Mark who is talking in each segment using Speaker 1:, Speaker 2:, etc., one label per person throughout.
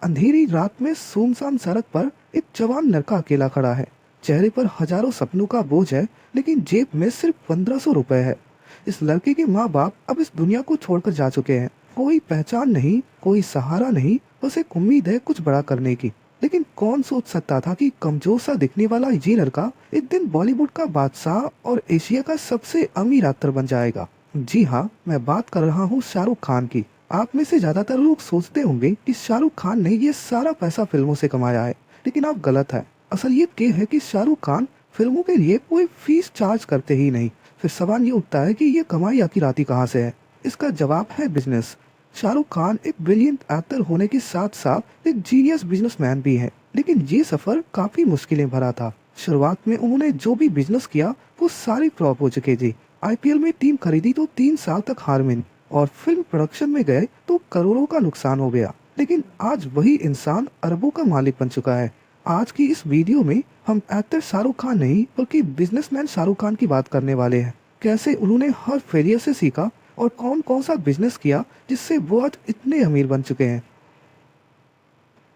Speaker 1: अंधेरी रात में सुनसान सड़क पर एक जवान लड़का अकेला खड़ा है। चेहरे पर हजारों सपनों का बोझ है, लेकिन जेब में सिर्फ 1500 रुपए है। इस लड़के के माँ बाप अब इस दुनिया को छोड़कर जा चुके हैं। कोई पहचान नहीं, कोई सहारा नहीं, बस एक उम्मीद है कुछ बड़ा करने की। लेकिन कौन सोच सकता था कि कमजोर सा दिखने वाला ये लड़का एक दिन बॉलीवुड का बादशाह और एशिया का सबसे अमीर एक्टर बन जाएगा। जी हाँ, मैं बात कर रहा हूँ शाहरुख खान की। आप में से ज्यादातर लोग सोचते होंगे कि शाहरुख खान ने ये सारा पैसा फिल्मों से कमाया है, लेकिन आप गलत है। असल ये है कि शाहरुख खान फिल्मों के लिए कोई फीस चार्ज करते ही नहीं। फिर सवाल ये उठता है कि ये कमाई आखिर आती कहाँ से है। इसका जवाब है बिजनेस। शाहरुख खान एक ब्रिलियंट एक्टर होने के साथ साथ एक जीनियस बिजनेसमैन भी है, लेकिन ये सफर काफी मुश्किलें भरा था। शुरुआत में उन्होंने जो भी बिजनेस किया वो सारी फ्लॉप हो चुके थे। आईपीएल में टीम खरीदी तो 3 साल तक हार मिली, और फिल्म प्रोडक्शन में गए तो करोड़ों का नुकसान हो गया। लेकिन आज वही इंसान अरबों का मालिक बन चुका है। आज की इस वीडियो में हम एक्टर शाहरुख खान नहीं बल्कि बिजनेसमैन शाहरुख खान की बात करने वाले हैं। कैसे उन्होंने हर फेलियर से सीखा और कौन कौन सा बिजनेस किया जिससे वो आज इतने अमीर बन चुके हैं।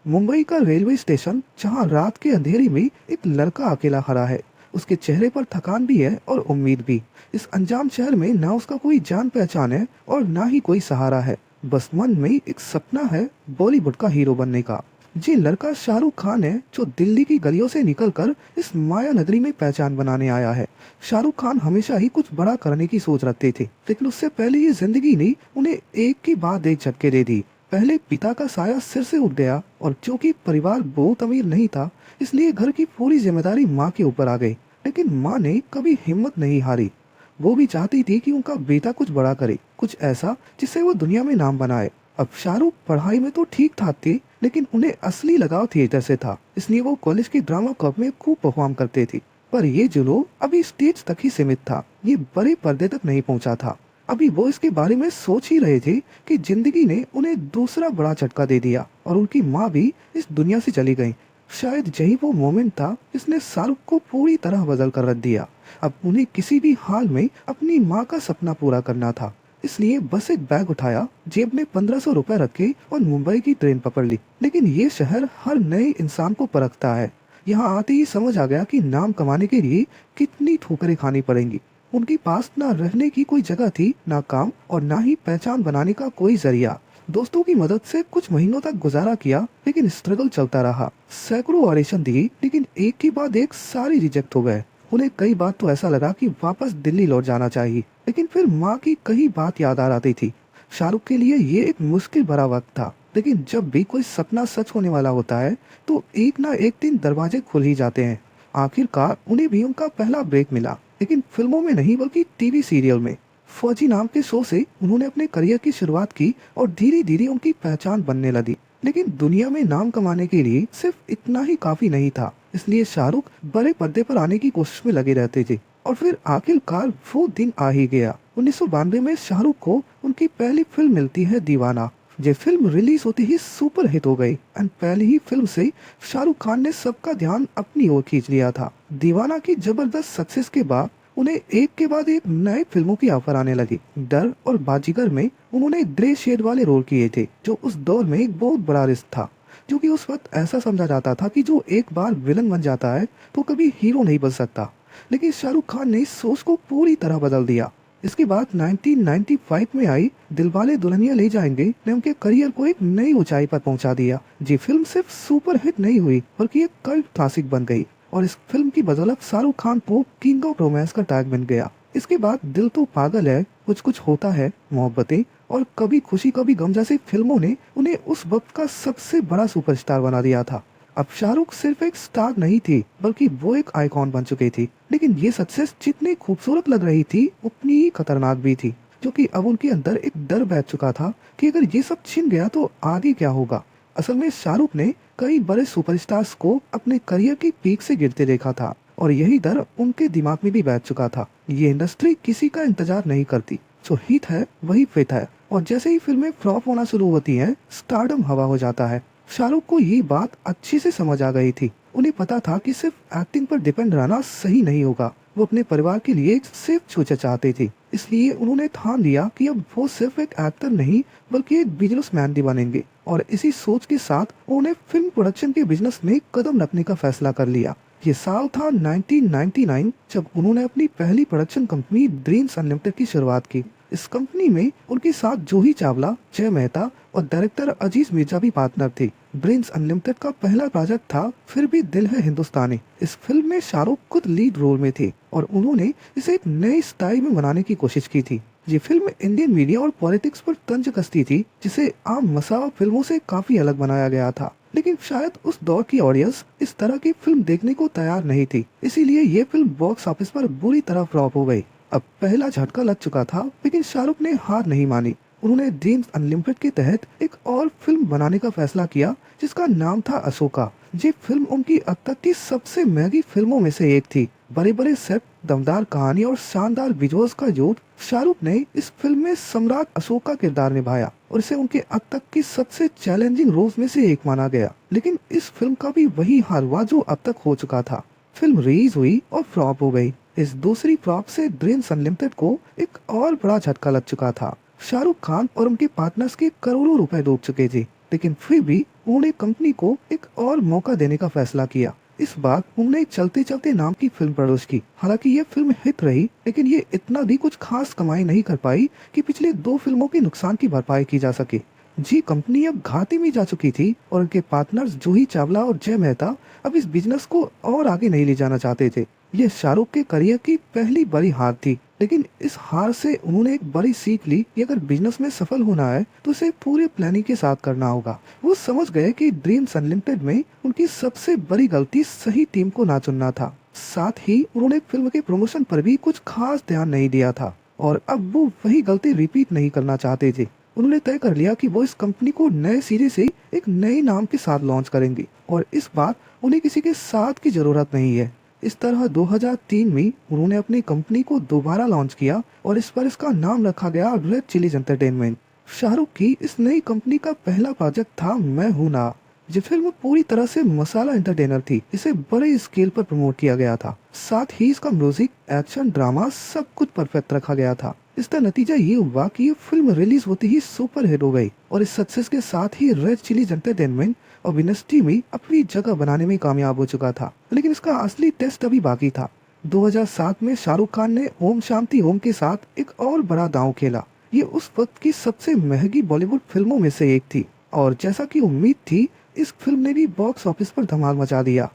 Speaker 1: मुंबई का रेलवे स्टेशन, जहां रात के अंधेरी में एक लड़का अकेला खड़ा है। उसके चेहरे पर थकान भी है और उम्मीद भी। इस अनजान शहर में ना उसका कोई जान पहचान है और ना ही कोई सहारा है। बस मन में एक सपना है बॉलीवुड का हीरो बनने का। ये लड़का शाहरुख खान है, जो दिल्ली की गलियों से निकलकर इस माया नगरी में पहचान बनाने आया है। शाहरुख खान हमेशा ही कुछ बड़ा करने की सोच रखते थे, लेकिन उससे पहले ये जिंदगी ने उन्हें एक के बाद एक झटके दे दी। पहले पिता का साया सिर से उठ गया, और क्योंकि परिवार बहुत अमीर नहीं था, इसलिए घर की पूरी जिम्मेदारी माँ के ऊपर आ गई। लेकिन माँ ने कभी हिम्मत नहीं हारी। वो भी चाहती थी कि उनका बेटा कुछ बड़ा करे, कुछ ऐसा जिससे वो दुनिया में नाम बनाए। अब शाहरुख पढ़ाई में तो ठीक ठाक थे, लेकिन उन्हें असली लगाव थिएटर से था, इसलिए वो कॉलेज के ड्रामा क्लब में खूब परफॉर्म करते थे। पर ये जुनून अभी स्टेज तक ही सीमित था, ये बड़े पर्दे तक नहीं पहुंचा था। अभी वो इसके बारे में सोच ही रहे थे कि जिंदगी ने उन्हें दूसरा बड़ा झटका दे दिया और उनकी माँ भी इस दुनिया से चली गई। शायद यही वो मोमेंट था जिसने शाहरुख को पूरी तरह बदल कर रख दिया। अब उन्हें किसी भी हाल में अपनी माँ का सपना पूरा करना था। इसलिए बस एक बैग उठाया, जेब में 1500 रुपए रखे और मुंबई की ट्रेन पकड़ ली। लेकिन ये शहर हर नए इंसान को परखता है। यहाँ आते ही समझ आ गया कि नाम कमाने के लिए कितनी ठोकरें खानी पड़ेंगी। उनके पास ना रहने की कोई जगह थी, ना काम, और ना ही पहचान बनाने का कोई जरिया। दोस्तों की मदद से कुछ महीनों तक गुजारा किया, लेकिन स्ट्रगल चलता रहा। सैकड़ों ऑडिशन दिए, लेकिन एक के बाद एक सारी रिजेक्ट हो गए। उन्हें कई बार तो ऐसा लगा कि वापस दिल्ली लौट जाना चाहिए, लेकिन फिर माँ की कई बात याद आ रही थी। शाहरुख के लिए ये एक मुश्किल भरा वक्त था, लेकिन जब भी कोई सपना सच होने वाला होता है तो एक ना एक दिन दरवाजे खुल ही जाते हैं। आखिरकार उन्हें भी उनका पहला ब्रेक मिला, लेकिन फिल्मों में नहीं बल्कि टीवी सीरियल में। फौजी नाम के शो से उन्होंने अपने करियर की शुरुआत की और धीरे धीरे उनकी पहचान बनने लगी। लेकिन दुनिया में नाम कमाने के लिए सिर्फ इतना ही काफी नहीं था, इसलिए शाहरुख बड़े पर्दे पर आने की कोशिश में लगे रहते थे। और फिर आखिरकार वो दिन आ ही गया। 1992 में शाहरुख को उनकी पहली फिल्म मिलती है, दीवाना। ये फिल्म रिलीज होते ही सुपर हिट हो गई, एंड पहली ही फिल्म से शाहरुख खान ने सबका ध्यान अपनी ओर खींच लिया था। दीवाना की जबरदस्त सक्सेस के बाद उन्हें एक के बाद एक नए फिल्मों की ऑफर आने लगी। डर और बाजीगर में उन्होंने ग्रे शेड वाले रोल किए थे, जो उस दौर में एक बहुत बड़ा रिस्क था, क्योंकि उस वक्त ऐसा समझा जाता था कि जो एक बार विलन बन जाता है तो कभी हीरो नहीं बन सकता। लेकिन शाहरुख खान ने इस सोच को पूरी तरह बदल दिया। इसके बाद 1995 में आई दिलवाले दुल्हनिया ले जाएंगे ने उनके करियर को एक नई ऊंचाई पर पहुंचा दिया। ये फिल्म सिर्फ सुपर हिट नहीं हुई, बल्कि एक कल्ट क्लासिक बन गई, और इस फिल्म की बदौलत शाहरुख खान को किंग ऑफ रोमांस का टैग बन गया। इसके बाद दिल तो पागल है, कुछ कुछ होता है, मोहब्बतें और कभी खुशी कभी गम जैसी फिल्मों ने उन्हें उस वक्त का सबसे बड़ा सुपरस्टार बना दिया था। अब शाहरुख सिर्फ एक स्टार नहीं थी, बल्कि वो एक आइकॉन बन चुके थे। लेकिन ये सक्सेस जितनी खूबसूरत लग रही थी, उतनी ही खतरनाक भी थी, क्योंकि अब उनके अंदर एक डर बैठ चुका था कि अगर ये सब छिन गया तो आगे क्या होगा। असल में शाहरुख ने कई बड़े सुपरस्टार्स को अपने करियर की पीक से गिरते देखा था, और यही डर उनके दिमाग में भी बैठ चुका था। ये इंडस्ट्री किसी का इंतजार नहीं करती, जो हिट है वही फिट है, और जैसे ही फिल्में फ्लॉप होना शुरू होती हैं, स्टारडम हवा हो जाता है। शाहरुख को ये बात अच्छी से समझ आ गई थी। उन्हें पता था कि सिर्फ एक्टिंग पर डिपेंड रहना सही नहीं होगा। वो अपने परिवार के लिए एक सेफ फ्यूचर चाहते थे, इसलिए उन्होंने ठान लिया कि अब वो सिर्फ एक एक्टर नहीं बल्कि एक बिजनेसमैन भी बनेंगे। और इसी सोच के साथ उन्होंने फिल्म प्रोडक्शन के बिजनेस में कदम रखने का फैसला कर लिया। ये साल था 1999 जब उन्होंने अपनी पहली प्रोडक्शन कंपनी ड्रीम्स अनलिमिटेड की शुरुआत की। इस कंपनी में उनके साथ जूही चावला, जय मेहता और डायरेक्टर अजीज मिर्जा भी पार्टनर थे। ड्रीम्स अनलिमिटेड का पहला प्रोजेक्ट था फिर भी दिल है हिंदुस्तानी। इस फिल्म में शाहरुख खुद लीड रोल में थे और उन्होंने इसे एक नई स्टाइल में बनाने की कोशिश की थी। ये फिल्म इंडियन मीडिया और पॉलिटिक्स पर तंज कसती थी, जिसे आम मसाला फिल्मों से काफी अलग बनाया गया था। लेकिन शायद उस दौर की ऑडियंस इस तरह की फिल्म देखने को तैयार नहीं थी, इसीलिए ये फिल्म बॉक्स ऑफिस पर बुरी तरह फ्लॉप हो गई। अब पहला झटका लग चुका था, लेकिन शाहरुख ने हार नहीं मानी। उन्होंने ड्रीम्स अनलिमिटेड के तहत एक और फिल्म बनाने का फैसला किया, जिसका नाम था अशोका। ये फिल्म उनकी अब तक की सबसे महंगी फिल्मों में से एक थी। बड़े बड़े सेट, दमदार कहानी और शानदार विजुअल्स का योग। शाहरुख ने इस फिल्म में सम्राट अशोक का किरदार निभाया और इसे उनके अब तक की सबसे चैलेंजिंग रोल्स में से एक माना गया। लेकिन इस फिल्म का भी वही हाल हुआ जो अब तक हो चुका था। फिल्म रिलीज हुई और फ्लॉप हो गई। इस दूसरी फ्लॉप से ड्रीम्स अनलिमिटेड को एक और बड़ा झटका लग चुका था। शाहरुख खान और उनके पार्टनर्स के करोड़ों रुपए डूब चुके थे, लेकिन फिर भी उन्होंने कंपनी को एक और मौका देने का फैसला किया। इस बार उन्होंने चलते चलते नाम की फिल्म प्रोड्यूस की। हालांकि ये फिल्म हिट रही, लेकिन ये इतना भी कुछ खास कमाई नहीं कर पाई कि पिछले 2 फिल्मों के नुकसान की भरपाई की जा सके। जी कंपनी अब घाटे में जा चुकी थी और उनके पार्टनर्स जूही चावला और जय मेहता अब इस बिजनेस को और आगे नहीं ले जाना चाहते थे। ये शाहरुख के करियर की पहली बड़ी हार थी, लेकिन इस हार से उन्होंने एक बड़ी सीख ली कि अगर बिजनेस में सफल होना है तो उसे पूरे प्लानिंग के साथ करना होगा। वो समझ गए कि ड्रीम्स अनलिमिटेड में उनकी सबसे बड़ी गलती सही टीम को ना चुनना था। साथ ही उन्होंने फिल्म के प्रमोशन पर भी कुछ खास ध्यान नहीं दिया था और अब वो वही गलती रिपीट नहीं करना चाहते थे। उन्होंने तय कर लिया कि वो इस कंपनी को नए सिरे से एक नए नाम के साथ लॉन्च करेंगे और इस बार उन्हें किसी के साथ की जरूरत नहीं है। इस तरह 2003 में उन्होंने अपनी कंपनी को दोबारा लॉन्च किया और इस पर इसका नाम रखा गया रेड चिलीज एंटरटेनमेंट। शाहरुख की इस नई कंपनी का पहला प्रोजेक्ट था मैं हूं ना। ये फिल्म पूरी तरह से मसाला एंटरटेनर थी। इसे बड़े स्केल पर प्रमोट किया गया था। साथ ही इसका म्यूजिक, एक्शन, ड्रामा सब कुछ परफेक्ट रखा गया था। इसका नतीजा ये हुआ कि ये फिल्म रिलीज होते ही सुपर हिट हो गई और इस सक्सेस के साथ ही रेड चिलीज एंटरटेनमेंट और इंडस्ट्री में अपनी जगह बनाने में कामयाब हो चुका था। लेकिन इसका असली टेस्ट अभी बाकी था। 2007 में शाहरुख खान ने ओम शांति ओम के साथ एक और बड़ा दांव खेला। ये उस वक्त की सबसे महंगी बॉलीवुड फिल्मों में से एक थी और जैसा कि उम्मीद थी, इस फिल्म ने भी बॉक्स ऑफिस पर धमाल मचा दिया।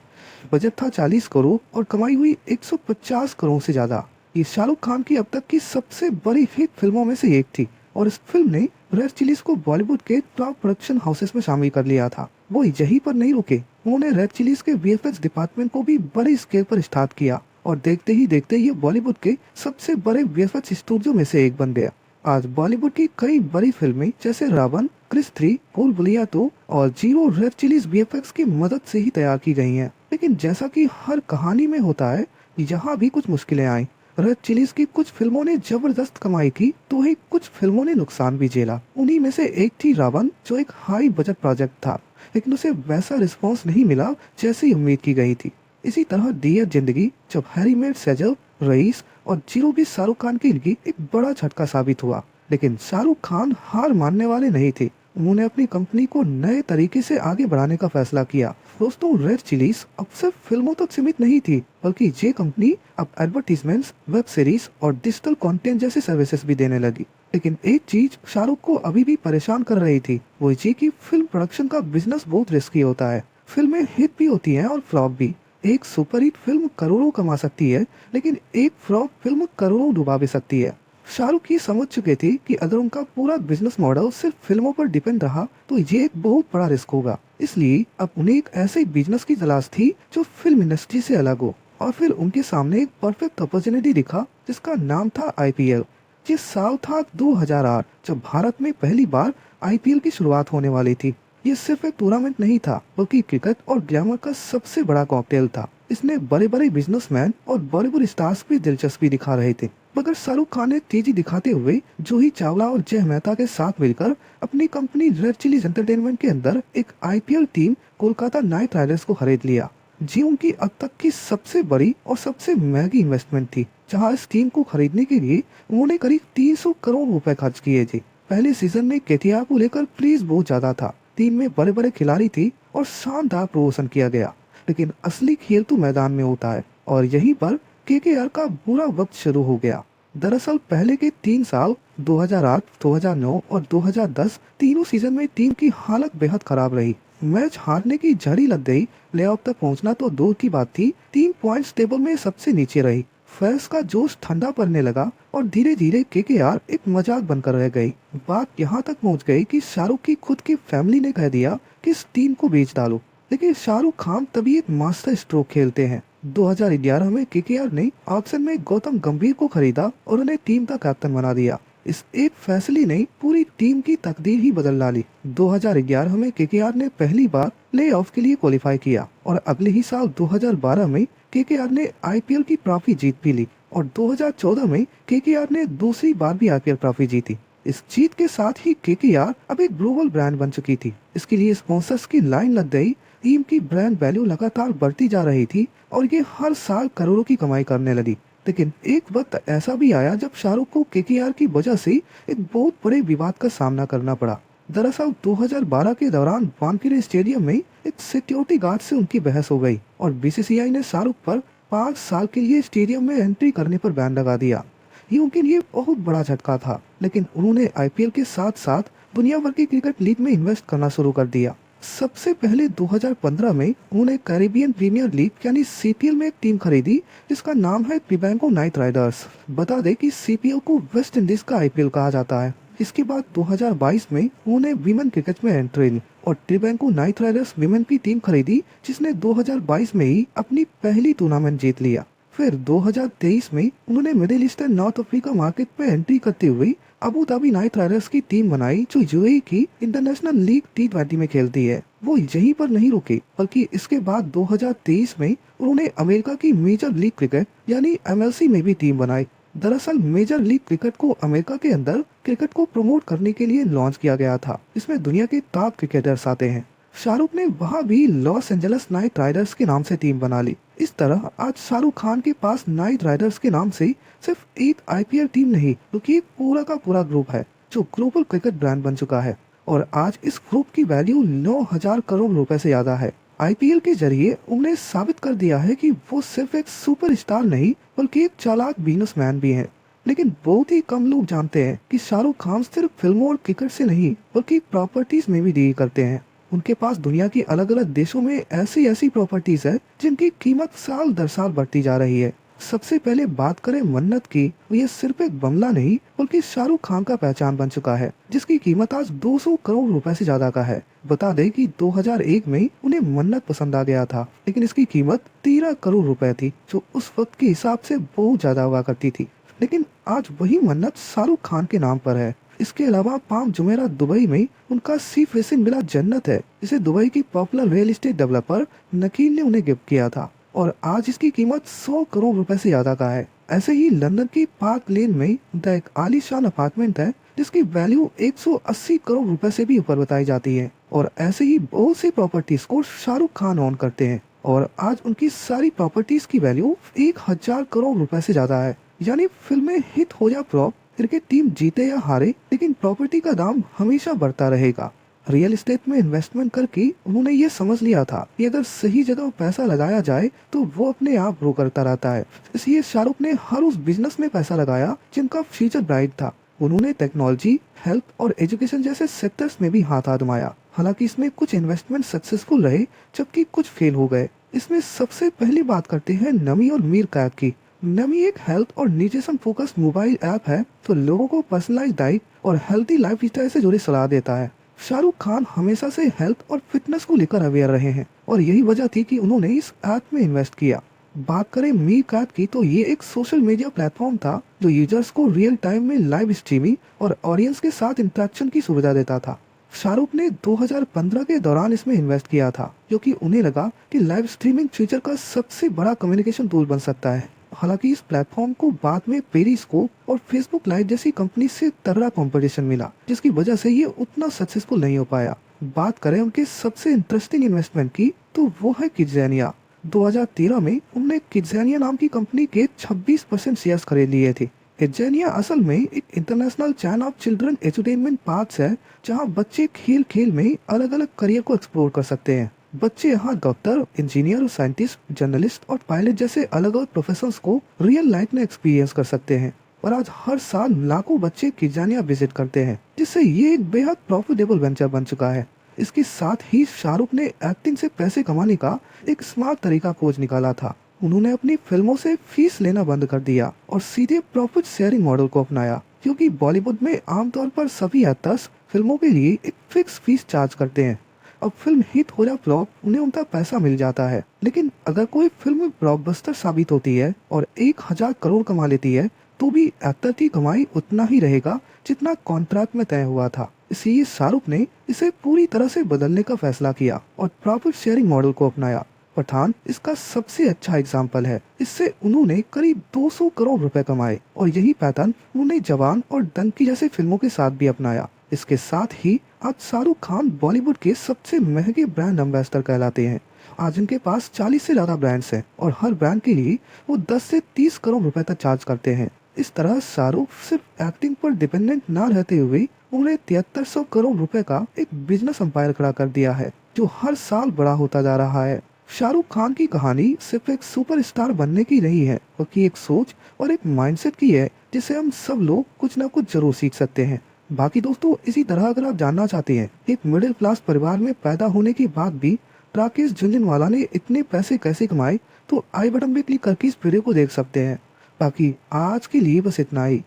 Speaker 1: बजट था 40 करोड़ और कमाई हुई 150 करोड़ से ज्यादा। ये शाहरुख खान की अब तक की सबसे बड़ी हिट फिल्मों में से एक थी और इस फिल्म ने रेड चिलीज को बॉलीवुड के टॉप प्रोडक्शन हाउसेस में शामिल कर लिया था। वो यहीं पर नहीं रुके, उन्होंने रेड चिलीज के वीएफएक्स डिपार्टमेंट को भी बड़े स्केल पर स्टार्ट किया और देखते ही देखते ये बॉलीवुड के सबसे बड़े वीएफएक्स स्टूडियो में से एक बन गया। आज बॉलीवुड की कई बड़ी फिल्में जैसे रावण, क्रिस 3, भूल भुलैया 2 और जीरो रेड चिलीज वीएफएक्स की मदद से ही तैयार की गई हैं। लेकिन जैसा कि हर कहानी में होता है, यहाँ भी कुछ मुश्किलें आई। रेड चिलीज की कुछ फिल्मों ने जबरदस्त कमाई की तो ही कुछ फिल्मों ने नुकसान भी झेला। उन्हीं में से एक थी रावण, जो एक हाई बजट प्रोजेक्ट था, लेकिन उसे वैसा रिस्पॉन्स नहीं मिला जैसी उम्मीद की गई थी। इसी तरह डियर जिंदगी, जब हैरी मेट सेजल, रईस और जीरो भी शाहरुख खान के लिए एक बड़ा झटका साबित हुआ। लेकिन शाहरुख खान हार मानने वाले नहीं थे। उन्होंने अपनी कंपनी को नए तरीके से आगे बढ़ाने का फैसला किया। दोस्तों, रेड चिलीज अब सिर्फ फिल्मों तक सीमित नहीं थी, बल्कि ये कंपनी अब एडवर्टीजमेंट्स, वेब सीरीज और डिजिटल कंटेंट जैसे सर्विसेज भी देने लगी। लेकिन एक चीज शाहरुख को अभी भी परेशान कर रही थी, वो ये कि फिल्म प्रोडक्शन का बिजनेस बहुत रिस्की होता है। फिल्में हिट भी होती हैं और फ्लॉप भी। एक सुपरहिट फिल्म करोड़ों कमा सकती है, लेकिन एक फ्लॉप फिल्म करोड़ों डुबा भी सकती है। शाहरुख ये समझ चुके थे कि अगर उनका पूरा बिजनेस मॉडल सिर्फ फिल्मों पर डिपेंड रहा तो ये एक बहुत बड़ा रिस्क होगा। इसलिए अब उन्हें एक ऐसे बिजनेस की तलाश थी जो फिल्म इंडस्ट्री से अलग हो। और फिर उनके सामने एक परफेक्ट अपॉर्चुनिटी दिखा, जिसका नाम था आईपीएल। ये साल था 2008, जब भारत में पहली बार आईपीएल की शुरुआत होने वाली थी। ये सिर्फ एक टूर्नामेंट नहीं था, बल्कि क्रिकेट और ग्लैमर का सबसे बड़ा कॉकटेल था। इसमें बड़े बड़े बिजनेसमैन और बॉलीवुड स्टार्स भी दिलचस्पी दिखा रहे थे, मगर शाहरुख खान ने तेजी दिखाते हुए जूही चावला और जय मेहता के साथ मिलकर अपनी कंपनी रेड चिलीज एंटरटेनमेंट के अंदर एक IPL team Kolkata night Riders को खरीद लिया, जी उनकी अब तक की सबसे बड़ी और सबसे महंगी इन्वेस्टमेंट थी। जहां इस टीम को खरीदने के लिए उन्होंने करीब 300 करोड़ रुपए खर्च किए थे। पहले सीजन में केटीआर को लेकर क्रेज बहुत ज्यादा था, टीम में बड़े बड़े खिलाड़ी थी और शानदार प्रदर्शन किया गया। लेकिन असली खेल तो मैदान में होता है और यहीं पर केकेआर का बुरा वक्त शुरू हो गया। दरअसल पहले के 3 साल 2008, 2009 और 2010 तीनों सीजन में टीम की हालत बेहद खराब रही। मैच हारने की झड़ी लग गई। प्लेऑफ तक पहुंचना तो दूर की बात थी, 3 पॉइंट्स टेबल में सबसे नीचे रही। फैंस का जोश ठंडा पड़ने लगा और धीरे धीरे केकेआर एक मजाक बनकर रह गई। बात यहाँ तक पहुँच गई कि शाहरुख की खुद की फैमिली ने कह दिया कि इस टीम को बेच डालो। लेकिन शाहरुख खान तभी एक मास्टर स्ट्रोक खेलते हैं। 2011 में केकेआर ने ऑक्शन में गौतम गंभीर को खरीदा और उन्हें टीम का कैप्टन बना दिया। इस एक फैसले ने पूरी टीम की तकदीर ही बदल डाली। 2011 में केकेआर ने पहली बार प्लेऑफ के लिए क्वालिफाई किया और अगले ही साल 2012 में केकेआर ने आईपीएल की ट्रॉफी जीत भी ली और 2014 में केकेआर ने दूसरी बार भी आईपीएल ट्रॉफी जीती। इस जीत के साथ ही केकेआर अब एक ग्लोबल ब्रांड बन चुकी थी। इसके लिए स्पॉन्सर्स की लाइन लग गई। टीम की ब्रांड वैल्यू लगातार बढ़ती जा रही थी और ये हर साल करोड़ों की कमाई करने लगी। लेकिन एक वक्त ऐसा भी आया जब शाहरुख को केकेआर की वजह से एक बहुत बड़े विवाद का सामना करना पड़ा। दरअसल 2012 के दौरान वानखेड़े स्टेडियम में एक सिक्योरिटी गार्ड से उनकी बहस हो गई और बीसीसीआई ने शाहरुख पर 5 साल के लिए स्टेडियम में एंट्री करने पर बैन लगा दिया। ये उनके लिए बहुत बड़ा झटका था, लेकिन उन्होंने आईपीएल के साथ साथ दुनिया भर की क्रिकेट लीग में इन्वेस्ट करना शुरू कर दिया। सबसे पहले 2015 में उन्होंने कैरिबियन प्रीमियर लीग यानी सीपीएल में एक टीम खरीदी जिसका नाम है ट्रिबैंगो नाइट राइडर्स। बता दें कि सीपीएल को वेस्ट इंडीज का आईपीएल कहा जाता है। इसके बाद 2022 में उन्होंने विमेन क्रिकेट में एंट्री ली और ट्रिबैंगो नाइट राइडर्स विमेन की टीम खरीदी, जिसने 2022 में ही अपनी पहली टूर्नामेंट जीत लिया। फिर 2023 में उन्होंने middle east and north Africa market में एंट्री करते हुए अबू धाबी नाइट राइडर्स की टीम बनाई, जो यूएई की इंटरनेशनल लीग T20 में खेलती है। वो यहीं पर नहीं रुके, बल्कि इसके बाद 2023 में उन्होंने अमेरिका की मेजर लीग क्रिकेट यानी एमएलसी में भी टीम बनाई। दरअसल मेजर लीग क्रिकेट को अमेरिका के अंदर क्रिकेट को प्रमोट करने के लिए लॉन्च किया गया था। इसमें दुनिया के टॉप क्रिकेटर्स आते हैं। शाहरुख ने वहाँ भी लॉस एंजल्स नाइट राइडर्स के नाम से टीम बना ली। इस तरह आज शाहरुख खान के पास नाइट राइडर्स के नाम से सिर्फ एक आईपीएल टीम नहीं, बल्कि एक पूरा का पूरा ग्रुप है जो ग्लोबल क्रिकेट ब्रांड बन चुका है और आज इस ग्रुप की वैल्यू 9,000 करोड़ रुपए से ज्यादा है। आईपीएल के जरिए उन्हें साबित कर दिया है कि वो सिर्फ एक सुपरस्टार नहीं, बल्कि एक चालाक बिजनेसमैन भी हैं। लेकिन बहुत ही कम लोग जानते हैं कि शाहरुख खान सिर्फ फिल्मों और क्रिकेट से नहीं, बल्कि प्रॉपर्टीज में भी डील करते हैं। उनके पास दुनिया की अलग अलग देशों में ऐसी ऐसी प्रॉपर्टीज है जिनकी कीमत साल दर साल बढ़ती जा रही है। सबसे पहले बात करें मन्नत की, तो ये सिर्फ एक बंगला नहीं, बल्कि शाहरुख खान का पहचान बन चुका है, जिसकी कीमत आज 200 करोड़ रुपए से ज्यादा का है। बता दें कि 2001 में उन्हें मन्नत पसंद आ गया था, लेकिन इसकी कीमत 13 करोड़ रुपए थी, जो उस वक्त के हिसाब से बहुत ज्यादा हुआ करती थी। लेकिन आज वही मन्नत शाहरुख खान के नाम पर है। इसके अलावा पाम जुमेरात दुबई में उनका सी फेसिंग विला जन्नत है, जिसे दुबई की पॉपुलर रियल एस्टेट डेवलपर नकील ने उन्हें गिफ्ट किया था और आज इसकी कीमत 100 करोड़ रुपए से ज्यादा का है। ऐसे ही लंदन की पार्क लेन में उनका एक आलीशान अपार्टमेंट है, जिसकी वैल्यू 180 करोड़ रुपए से भी ऊपर बताई जाती है। और ऐसे ही बहुत सी प्रॉपर्टीज को शाहरुख खान ओन करते हैं और आज उनकी सारी प्रॉपर्टीज की वैल्यू 1000 करोड़ रुपए से ज्यादा है। यानी फिल्में हिट हो या फ्लॉप, क्रिकेट टीम जीते या हारे, लेकिन प्रॉपर्टी का दाम हमेशा बढ़ता रहेगा। रियल एस्टेट में इन्वेस्टमेंट करके उन्होंने ये समझ लिया था कि अगर सही जगह पैसा लगाया जाए तो वो अपने आप ग्रो करता रहता है। इसलिए शाहरुख ने हर उस बिजनेस में पैसा लगाया जिनका फ्यूचर ब्राइट था। उन्होंने टेक्नोलॉजी, हेल्थ और एजुकेशन जैसे सेक्टर्स में भी हाथ आजमाया। हालांकि इसमें कुछ इन्वेस्टमेंट सक्सेसफुल रहे, जबकि कुछ फेल हो गए। इसमें सबसे पहली बात करते हैं नमी और मीर कैप की। नमी एक हेल्थ और न्यूट्रिशन फोकस मोबाइल ऐप है, तो लोगों को पर्सनलाइज डाइट और हेल्थी लाइफ स्टाइल से जुड़ी सलाह देता है। शाहरुख खान हमेशा से हेल्थ और फिटनेस को लेकर अवेयर रहे हैं और यही वजह थी कि उन्होंने इस ऐप में इन्वेस्ट किया। बात करें मीर ऐप की, तो ये एक सोशल मीडिया प्लेटफॉर्म था जो यूजर्स को रियल टाइम में लाइव स्ट्रीमिंग और ऑडियंस के साथ इंटरेक्शन की सुविधा देता था। शाहरुख ने 2015 के दौरान इसमें इन्वेस्ट किया था, क्योंकि उन्हें लगा कि लाइव स्ट्रीमिंग फ्यूचर का सबसे बड़ा कम्युनिकेशन टूल बन सकता है। हालांकि इस प्लेटफॉर्म को बाद में पेरिस्कोप और फेसबुक लाइव जैसी कंपनी से तगड़ा कंपटीशन मिला, जिसकी वजह से ये उतना सक्सेसफुल नहीं हो पाया। बात करें उनके सबसे इंटरेस्टिंग इन्वेस्टमेंट की, तो वो है किड्ज़ेनिया। 2013 में उन्होंने किड्ज़ेनिया नाम की कंपनी के 26% शेयर्स खरीद लिए थे। एजेनिया असल में एक international chain of children entertainment parks है, जहां बच्चे खेल खेल में अलग अलग करियर को एक्सप्लोर कर सकते हैं। बच्चे यहाँ डॉक्टर, इंजीनियर, साइंटिस्ट, जर्नलिस्ट और पायलट जैसे अलग अलग प्रोफेशंस को रियल लाइफ में एक्सपीरियंस कर सकते हैं। और आज हर साल लाखों बच्चे किजानिया विजिट करते हैं, जिससे ये एक बेहद प्रॉफिटेबल वेंचर बन चुका है। इसके साथ ही शाहरुख ने एक्टिंग से पैसे कमाने का एक स्मार्ट तरीका खोज निकाला था। उन्होंने अपनी फिल्मों से फीस लेना बंद कर दिया और सीधे प्रॉफिट शेयरिंग मॉडल को अपनाया, क्योंकि बॉलीवुड में आमतौर पर सभी एक्टर्स फिल्मों के लिए एक फिक्स फीस चार्ज करते हैं। अब फिल्म हिट हो या फ्लॉप, उन्हें उनका पैसा मिल जाता है। लेकिन अगर कोई फिल्म ब्लॉकबस्टर साबित होती है और 1,000 करोड़ कमा लेती है, तो भी एक्टर की कमाई उतना ही रहेगा जितना कॉन्ट्रैक्ट में तय हुआ था। इसलिए शाहरुख ने इसे पूरी तरह से बदलने का फैसला किया और प्रॉफिट शेयरिंग मॉडल को अपनाया। पठान इसका सबसे अच्छा एग्जाम्पल है। इससे उन्होंने करीब 200 करोड़ रुपए कमाए और यही पैटर्न उन्होंने जवान और डंकी जैसे फिल्मों के साथ भी अपनाया। इसके साथ ही आज शाहरुख खान बॉलीवुड के सबसे महंगे ब्रांड एम्बेसडर कहलाते हैं। आज उनके पास 40 से ज्यादा ब्रांड्स हैं और हर ब्रांड के लिए वो 10 से 30 करोड़ रुपए तक चार्ज करते हैं। इस तरह शाहरुख सिर्फ एक्टिंग पर डिपेंडेंट न रहते हुए उन्हें 7300 करोड़ रुपए का एक बिजनेस एम्पायर खड़ा कर दिया है, जो हर साल बड़ा होता जा रहा है। शाहरुख खान की कहानी सिर्फ एक सुपरस्टार बनने की नहीं है, बल्कि एक सोच और एक माइंडसेट की है, जिसे हम सब लोग कुछ न कुछ जरूर सीख सकते हैं। बाकी दोस्तों, इसी तरह अगर आप जानना चाहते हैं एक मिडिल क्लास परिवार में पैदा होने के बाद भी राकेश झुनझुनवाला ने इतने पैसे कैसे कमाए, तो आई बटन पे क्लिक करके इस वीडियो को देख सकते हैं। बाकी आज के लिए बस इतना ही।